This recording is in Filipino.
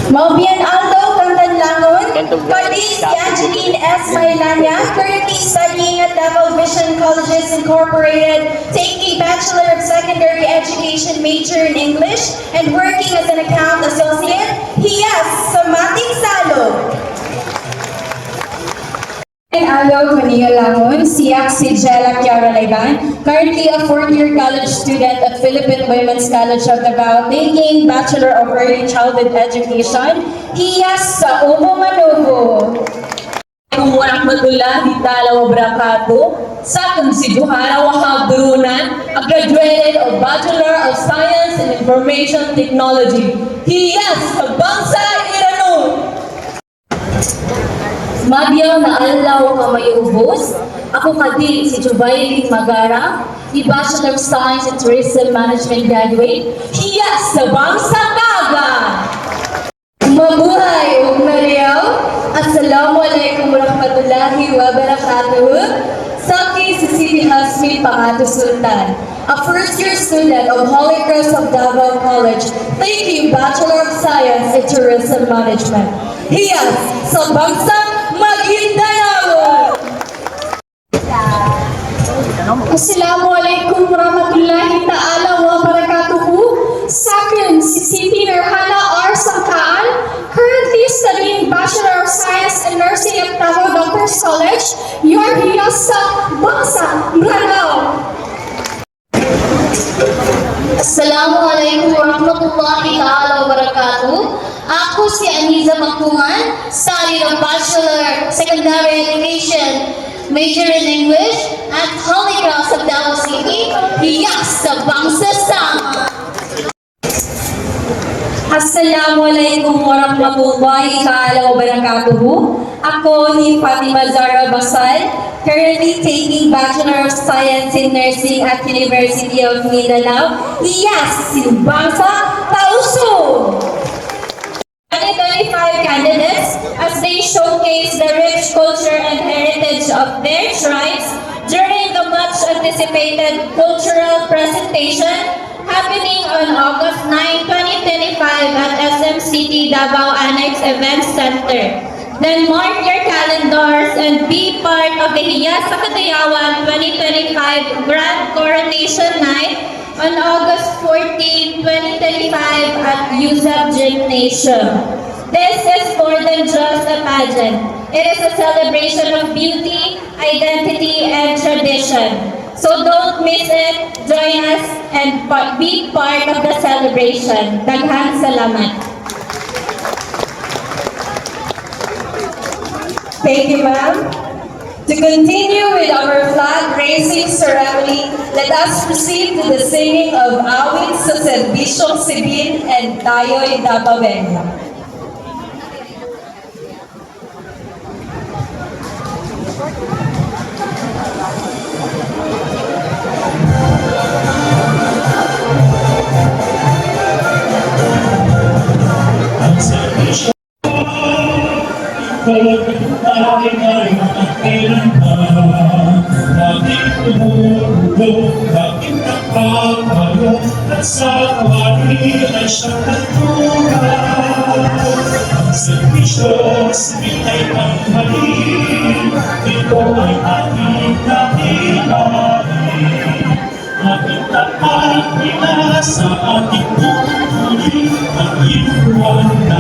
Maubian Aldo Cantanlangon, Cadiz Angeline S. Mailania, currently studying at Davao Vision Colleges Incorporated, taking Bachelor of Secondary Education major in English and working as an account associate. He has Samating Salog. Alo Manialangon, siyak si Jella Kiara Laiban, currently a fourth-year college student at Philippine Women's College of Davao, taking Bachelor of Early Childhood Education. Iyas sa Ubo Manubo. Kung walang madula, di talaw brakato, sa kung si Juhara Wahabrunan, a graduated of Bachelor of Science in Information Technology. Hiyas sa Bangsa Irano! Madyaw na alaw ka may ubos. Ako kadi si Jubaili Magara, di Bachelor of Science in Tourism Management graduate. Hiyas sa Bangsa Kaga! Mabuhay ug Mariaw. Assalamualaikum warahmatullahi wabarakatuh. Saki si Siti Hasmi Pangato Sultan, a first-year student of Holy Cross of Davao College, taking Bachelor of Science in Tourism Management. Hiyas sa Bangsa Maguindanao. Assalamualaikum warahmatullahi ta'ala wabarakatuh. Second, si Siti Nurhana R. Sangkaan, currently studying Bachelor of Science in Nursing at Davao Doctors College. Your hiyas sa Bangsa Maguindanao. Assalamualaikum warahmatullahi ta'ala wabarakatuh. Ako si Aniza Makungan, studying of Bachelor Secondary Education, major in English at Holy Cross of Davao City. Hiyas sa Bangsa Sama. Assalamualaikum warahmatullahi ta'ala wabarakatuh. Ako ni Fatima Zara Basal, currently taking Bachelor of Science in Nursing at University of Mindanao. Hiyas si Bangsa Tausug! 2025 candidates as they showcase the rich culture and heritage of their tribes during the much anticipated cultural presentation happening on August 9, 2025 at SMCT Davao Annex Event Center. Then mark your calendars and be part of the Hiyas sa Kadayawan 2025 Grand Coronation Night on August 14, 2025 at USAP Gymnasium. This is more than just a pageant. It is a celebration of beauty, identity, and tradition. So don't miss it, join us, and be part of the celebration. Daghang salamat. Thank you, ma'am. To continue with our flag raising ceremony, let us proceed to the singing of awit sa Serbisyong Sibil and Tayo'y Dabawenyo. Bakit napapalo at sa kawali ay siyang nagtungan? Ang servisyo ay panghalin, ito ay ating nakilain. Ating tapat nila sa ating tuli, ang iwan na